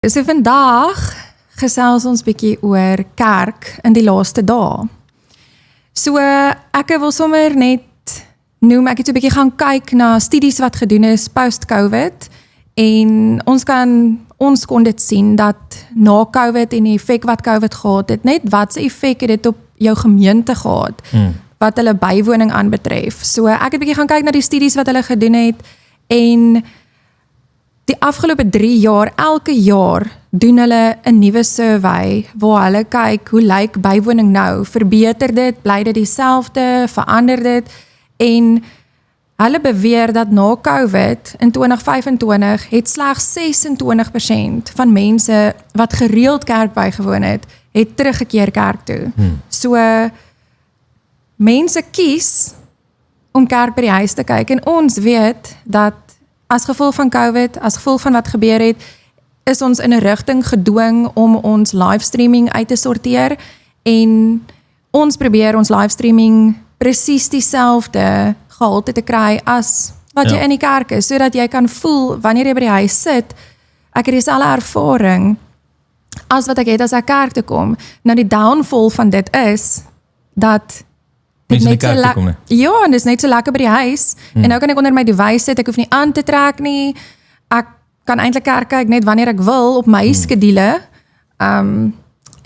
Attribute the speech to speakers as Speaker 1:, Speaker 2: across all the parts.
Speaker 1: So vandag gesels ons bietjie oor kerk in die laaste dae. So ek wil sommer net noem, ek het so bietjie gaan kyk na studies wat gedoen is post-COVID en ons kon dit sien dat na COVID en die effek wat COVID gehad het, net wat se effek het dit op jou gemeente gehad, wat hulle bywoning aanbetref. So ek het bietjie gaan kyk na die studies wat hulle gedoen het en die afgelope 3 jaar, elke jaar doen hulle 'n nuwe survey waar hulle kyk hoe lyk bywoning nou, verbeter dit, bly dit dieselfde, verander dit en hulle beweer dat na COVID in 2025 het slegs 26% van mense wat gereeld kerk bygewoon het teruggekeer kerk toe. So mense kies om kerk by die huis te kyk en ons weet dat as gevolg van COVID, as gevolg van wat gebeur het, is ons in 'n rigting gedwing om ons livestreaming uit te sorteer en ons probeer ons livestreaming presies dieselfde gehalte te kry as wat jy in die kerk is, sodat jy kan voel wanneer jy by die huis sit, ek het dieselfde ervaring as wat ek het as ek kerk toe kom. Nou die downfall van dit is dat
Speaker 2: mense in die kerk toe kom nie.
Speaker 1: Ja, en dit is net so lekker by die huis. En nou kan ek onder my device sit, ek hoef nie aan te trek nie. Ek kan eintlik kerk kyk net wanneer ek wil op my skedule.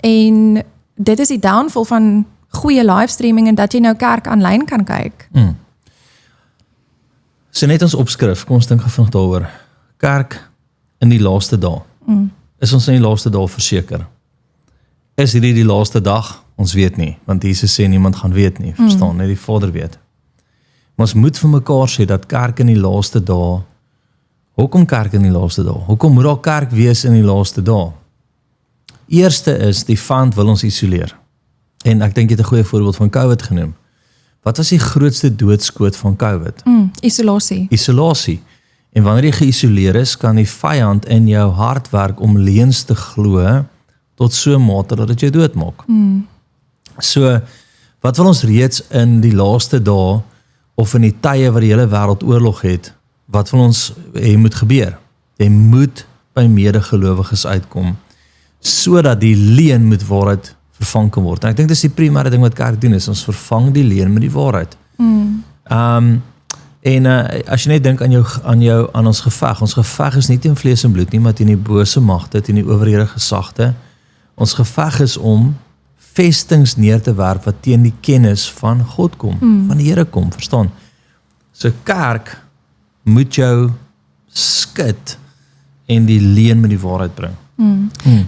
Speaker 1: En dit is die downfall van goeie livestreaming en dat jy nou kerk aanlyn kan kyk.
Speaker 2: So net ons opskrif, kom ons dink gevang daaroor. Kerk in die laaste dae. Is ons in die laaste dae verseker? Is hierdie die laaste dag? Ons weet nie, want Jesus sê niemand gaan weet nie, verstaan, net die Vader weet. Maar ons moet vir mekaar sê dat kerk in die laaste dae, hoekom kerk in die laaste dae? Hoekom moet daar kerk wees in die laaste dae? Eerste is, die vyand wil ons isoleer. En ek dink jy het 'n goeie voorbeeld van COVID genoem. Wat was die grootste doodskoot van COVID?
Speaker 1: Isolasie.
Speaker 2: Isolasie. En wanneer jy geïsoleer is, kan die vyand in jou hart werk om leuns te glo tot so 'n mate dat dit jou doodmaak. So, wat wil ons reeds in die laaste dae of in die tye wat die hele wêreld oorlog het, wat wil ons hê moet gebeur? Jy moet by medegelowiges uitkom, sodat die leuen met waarheid vervang kan word. En ek dink dis die primêre ding wat kerk doen, is ons vervang die leuen met die waarheid. As jy net dink aan ons geveg is nie teen vlees en bloed nie, maar teen die bose magte, teen die owerhede gesagte. Ons geveg is om vestings neer te werp wat teen die kennis van God kom, van die Here kom, verstaan? So kerk moet jou skud en die leuen met die waarheid bring.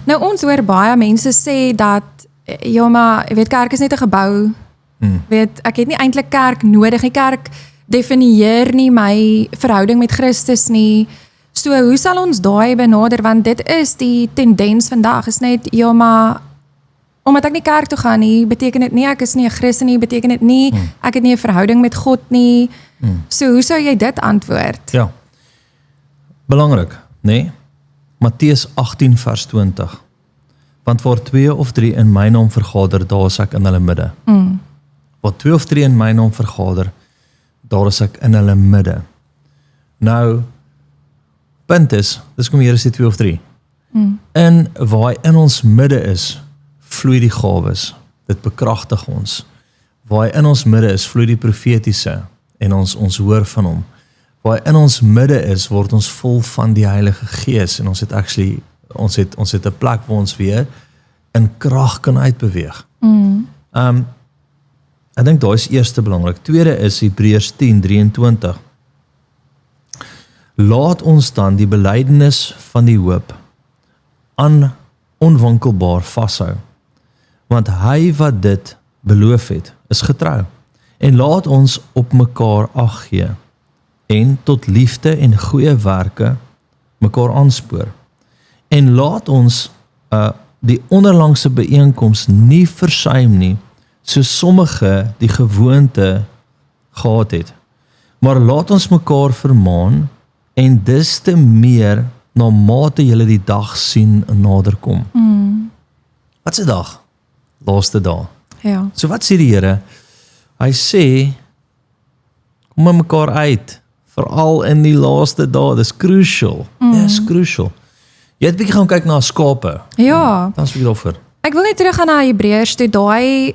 Speaker 1: Nou ons hoor baie mense sê dat, ja maar, jy weet, kerk is net 'n gebou, weet, ek het nie eintlik kerk nodig nie, kerk definieer nie my verhouding met Christus nie, so hoe sal ons daai benader, want dit is die tendens vandag, is net, ja maar, omdat ek nie kerk toe gaan nie, beteken dit nie, ek is nie 'n Christen nie, beteken dit nie, ek het nie 'n verhouding met God nie, so hoe sou jy dit antwoord?
Speaker 2: Ja, belangrik, nee? Matteus 18 vers 20, want waar 2 of 3 in my naam vergader, daar is ek in hulle midde. Waar 2 of 3 in my naam vergader, daar is ek in hulle midde. Nou, punt is, dis kom hier is die 2 of 3. En waar hy in ons midde is, vloei die gawes, dit bekragtig ons. Waar hy in ons midde is, vloei die profetiese, en ons hoor van hom. Waar hy in ons midde is, word ons vol van die Heilige Gees, en ons het 'n plek waar ons weer in krag kan uitbeweeg. Ek dink daai is eerste belangrik. Tweede is Hebreërs 10:23. Laat ons dan die belydenis van die hoop onwankelbaar vashou, want hy wat dit beloof het, is getrou. En laat ons op mekaar ag gee en tot liefde en goeie werke mekaar aanspoor. En laat ons die onderlangse byeenkoms nie versuim nie, so sommige die gewoonte gehad het. Maar laat ons mekaar vermaan en dis te meer na mate julle die dag sien en nader kom. Wat se dag? Laaste dag.
Speaker 1: Ja.
Speaker 2: So wat sê die Here? Hy sê, kom met mekaar uit, veral in die laaste dae, dis crucial. Dis crucial. Jy het 'n bietjie gaan kyk na skape.
Speaker 1: Ja.
Speaker 2: Dan is bietjie daarvoor.
Speaker 1: Ek wil net terug gaan na Hebreërs toe, daai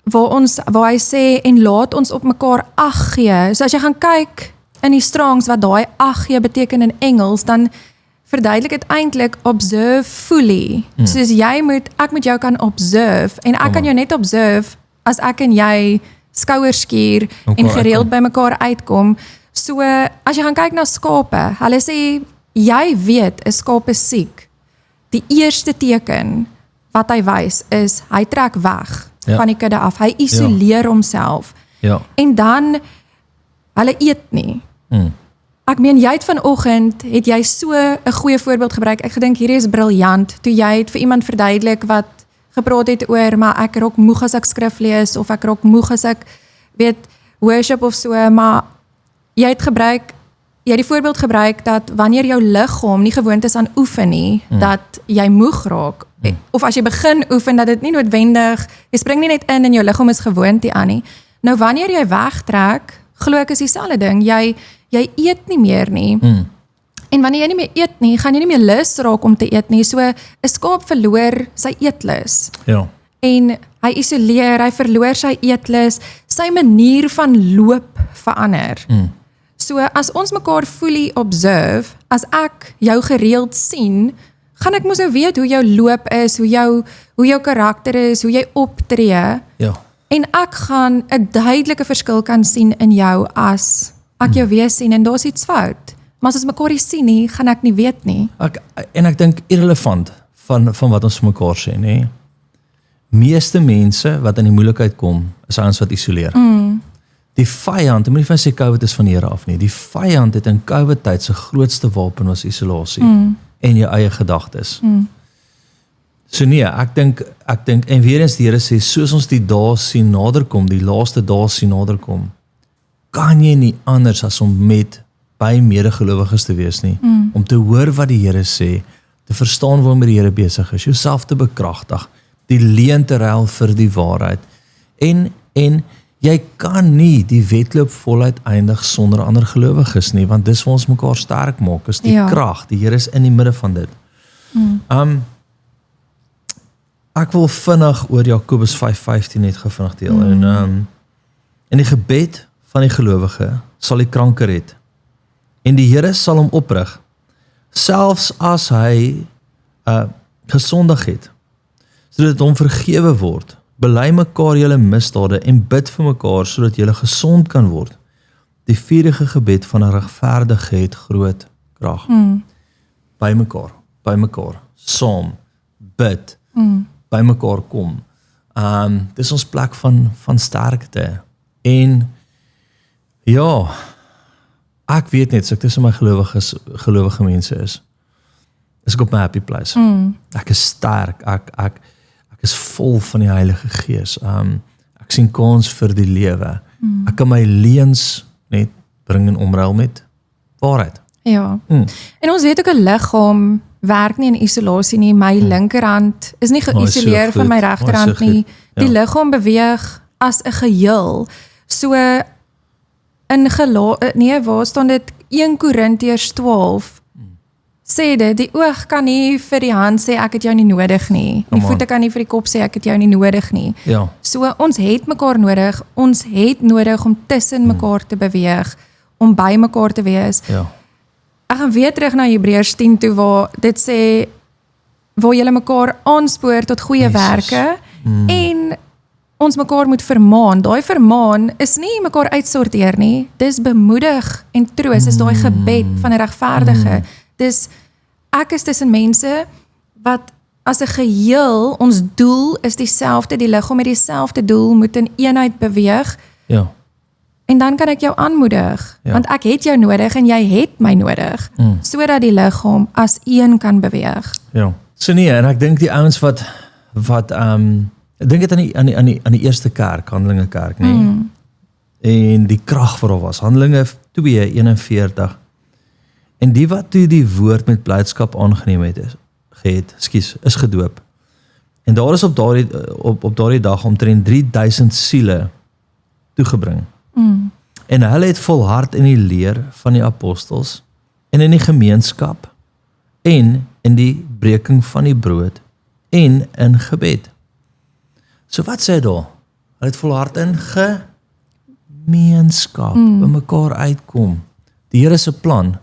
Speaker 1: waar hy sê en laat ons op mekaar ag gee. So as jy gaan kyk in die Strongs wat daai ag gee beteken in Engels, dan verduidelik dit eintlik observe fully. Soos ek moet jou kan observe en ek kan jou net observe as ek en jy skouers skuur en gereeld by mekaar uitkom. So as jy gaan kyk na skape, hulle sê jy weet 'n skaap is siek. Die eerste teken wat hy wys is hy trek weg van die kudde af. Hy isoleer homself.
Speaker 2: Ja.
Speaker 1: En dan hulle eet nie. Ek meen jy het vanoggend het jy so 'n goeie voorbeeld gebruik. Ek gedink hierdie is briljant. Toe jy het vir iemand verduidelik wat gepraat het oor maar ek raak moeg as ek skrif lees of ek raak moeg as ek weet worship of so, maar jy het die voorbeeld gebruik dat wanneer jou liggaam nie gewoond is aan oefen nie, dat jy moeg raak. Of as jy begin oefen dat dit nie noodwendig, jy spring nie net in en jou liggaam is gewoond hieraan nie. Nou wanneer jy wegtrek, glo ek is dieselfde ding. Jy eet nie meer nie. En wanneer jy nie meer eet nie, gaan jy nie meer lus raak om te eet nie. So 'n skaap verloor sy eetlus.
Speaker 2: Ja.
Speaker 1: En hy isoleer, hy verloor sy eetlus, sy manier van loop verander. So as ons mekaar fully observe, as ek jou gereeld sien, gaan ek mos nou weet hoe jou loop is, hoe jou karakter is, hoe jy optree.
Speaker 2: Ja.
Speaker 1: En ek gaan 'n duidelike verskil kan sien in jou as ek jou weer sien en daar's iets fout. Maar as ons mekaar nie sien nie, gaan ek nie weet nie.
Speaker 2: Ek dink irrelevant van wat ons vir mekaar sê, nê. Meeste mense wat in die moeilikheid kom, is ouens wat isoleer. Die vyand, ek moet nie van sê COVID is van die Here af nie. Die vyand het in COVID tyd sy grootste wapen was isolasie en jou eie gedagtes. So nee, ek dink en weer eens die Here sê soos ons die dae sien naderkom, die laaste dae sien naderkom, kan jy nie anders as om met by medegelowiges te wees nie, om te hoor wat die Here sê, te verstaan waarom die Here besig is, jouself te bekragtig, die leuen te ruil vir die waarheid. En jy kan nie die wedloop voluit eindig sonder ander gelowiges nie, want dis waar ons mekaar sterk maak, is die krag, die Here is in die midde van dit. Ek wil vinnig oor Jakobus 5:15 net gevinnig deel. En in die gebed van die gelowige sal die kranke red. En die Here sal hom oprig, selfs as hy gesondig het, sodat hom vergewe word. Bely mekaar julle misdade en bid vir mekaar sodat julle gesond kan word. Die vurige gebed van 'n regverdige het groot krag. By mekaar, saam, bid, by mekaar kom. Dis ons plek van sterkte. En ja, ek weet net, so ek tussen my gelowige mense is ek op my happy place. Ek is sterk, ek is vol van die Heilige Gees. Ek sien kans vir die lewe. Ek kan my leuns net bring en omruil met waarheid.
Speaker 1: Ja. En ons weet ook 'n liggaam werk nie in isolasie nie. My linkerhand is nie geïsoleer van my regterhand nie. Die liggaam beweeg as 'n geheel. So waar staan dit 1 Korintiërs 12 sê dit, die oog kan nie vir die hand sê ek het jou nie nodig nie. Die voete kan nie vir die kop sê ek het jou nie nodig nie.
Speaker 2: Ja.
Speaker 1: So ons het mekaar nodig. Ons het nodig om tussen mekaar te beweeg, om by mekaar te wees.
Speaker 2: Ja.
Speaker 1: Ek gaan weer terug na Hebreërs 10 toe waar dit sê waar julle mekaar aanspoor tot goeie werke en ons mekaar moet vermaan. Daai vermaan is nie mekaar uitsorteer nie. Dis bemoedig en troos, is daai gebed van 'n regverdige. Dis ek is tussen mense wat as 'n geheel, ons doel is dieselfde, die liggaam met dieselfde doel moet in eenheid beweeg.
Speaker 2: Ja.
Speaker 1: En dan kan ek jou aanmoedig, want ek het jou nodig en jy het my nodig, sodat die liggaam as een kan beweeg.
Speaker 2: Ja. So nee, en ek dink die ouens wat ek dink dit aan die eerste kerk, Handelinge kerk, nee. En die krag wat daar was, Handelinge 2:41. En die wat toe die woord met blydskap aangeneem is gedoop. En daar is op daardie dag omtrent 3000 siele toegebring. En hulle het volhard in die leer van die apostels en in die gemeenskap en in die breking van die brood en in gebed. So wat sê hy daar? Hulle het volhard in gemeenskap, by mekaar uitkom. Die Here se plan.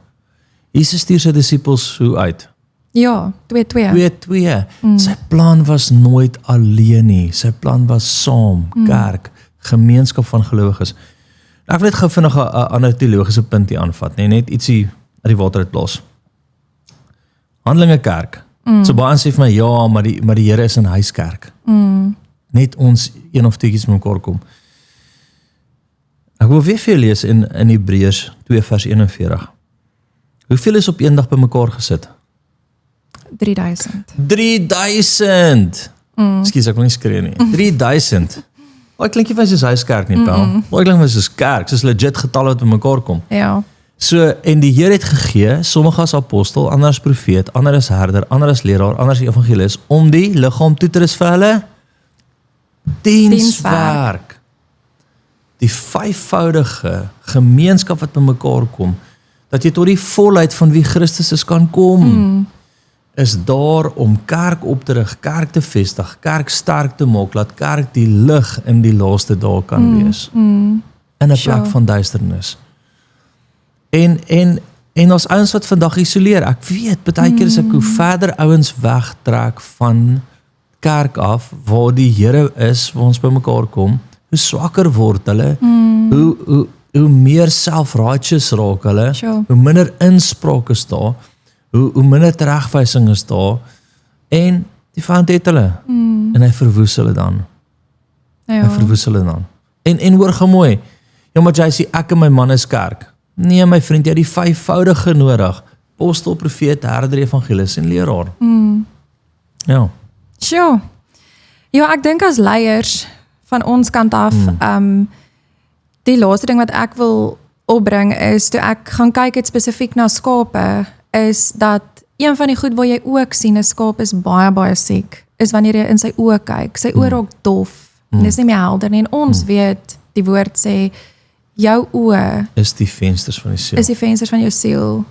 Speaker 2: Jesus stuur sy disippels hoe uit?
Speaker 1: Ja, 2-2.
Speaker 2: 2-2. Sy plan was nooit alleen nie. Sy plan was saam, kerk, gemeenskap van gelowiges. Ek wil net gou vinnig 'n ander teologiese punt hier aanvat, net ietsie uit die water uit los. Handelinge kerk. So baie sê vir my, ja, maar die Here is in huiskerk. Net ons een of tweeetjies mekaar kom. Ek wil weer vir julle lees in Hebreërs 2 vers 41. Hoeveel is op een dag by mekaar gesit?
Speaker 1: 3000.
Speaker 2: 3000! Ekskuus, ek wil nie skree nie. 3000. Ek klink nie vir soos huiskerk nie, Paul. Ek klink vir soos kerk, soos legit getalle wat by mekaar kom.
Speaker 1: Ja.
Speaker 2: So, en die Here het gegee, sommige as apostel, ander as profeet, ander as herder, ander as leraar, ander as evangelis, om die liggaam toe te rus vir hulle dienswerk. Die vyfvoudige gemeenskap wat by mekaar kom, dat jy tot die volheid van wie Christus is kan kom, is daar om kerk op te rig, kerk te vestig, kerk sterk te maak, laat kerk die lig in die laaste dae kan wees. In 'n plek van duisternis. En ons ouens wat vandag isoleer, ek weet, baie keer is ek hoe verder ouens wegtrek van kerk af, waar die Here is, waar ons by mekaar kom, hoe swakker word hulle, hoe meer self-righteous raak hulle, hoe minder inspraak is daar, hoe minder teregwysing is daar, en die vyand het hulle, en hy verwoes hulle dan.
Speaker 1: Ja.
Speaker 2: Hy verwoes hulle dan. En hoor gou mooi, ja maar jy sê, ek en my man is kerk. Nee my vriend, jy het die vyfvoudige nodig, apostel, profeet, herder, evangelis en leraar. Ja.
Speaker 1: Sure. Ja, ek dink as leiers van ons kant af, die laaste ding wat ek wil opbring is, toe ek gaan kyk het spesifiek na skape, is dat een van die goed wat jy ook sien, 'n skaap is baie, baie siek, is wanneer jy in sy oë kyk, sy oë raak dof, en dis nie meer helder nie, en ons weet, die woord sê, jou oë
Speaker 2: is die vensters van die siel.
Speaker 1: Is die vensters van jou siel,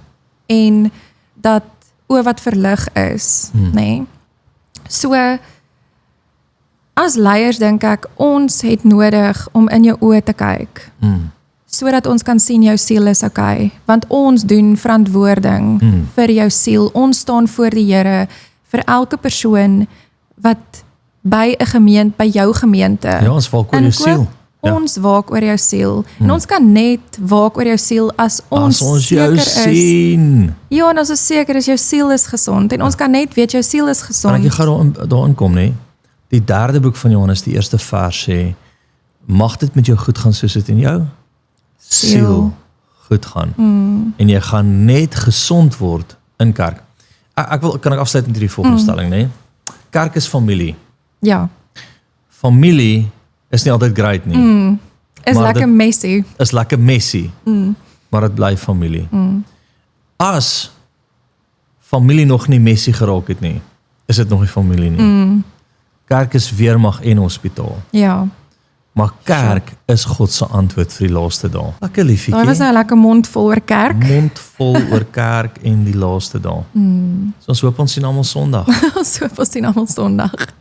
Speaker 1: en dat oë wat verlig is, nee. So, as leiers dink ek, ons het nodig om in jou oë te kyk, sodat ons kan sien jou siel is okay, want ons doen verantwoording vir jou siel, ons staan voor die Here, vir elke persoon wat by 'n gemeente, by jou gemeente,
Speaker 2: ja, ons waak oor jou siel. Ja.
Speaker 1: Ons waak oor jou siel, en ons kan net waak oor jou siel as ons
Speaker 2: jou sien.
Speaker 1: Ja, en as ons seker is, jou siel is gesond, en ons kan net weet, jou siel is gesond.
Speaker 2: Kan ek gou daarin kom, nee? Die 3de boek van Johannes, die 1ste vers sê, mag dit met jou goed gaan soos dit in jou siel goed gaan. En jy gaan net gesond word in kerk. Kan ek afsluit met hierdie volgende stelling, nee? Kerk is familie.
Speaker 1: Ja.
Speaker 2: Familie is nie altyd great nie.
Speaker 1: Is lekker messy.
Speaker 2: Is lekker messy. Maar dit bly familie. As familie nog nie messy geraak het nie, is dit nog nie familie nie. Kerk is weermag en hospitaal.
Speaker 1: Ja.
Speaker 2: Maar kerk is God se antwoord vir die laaste dae. Lekker liefie.
Speaker 1: Daar was nou lekker mond vol oor kerk.
Speaker 2: Mond vol oor kerk en die laaste dae. So ons hoop ons sien almal Sondag.
Speaker 1: So, ons sien almal Sondag.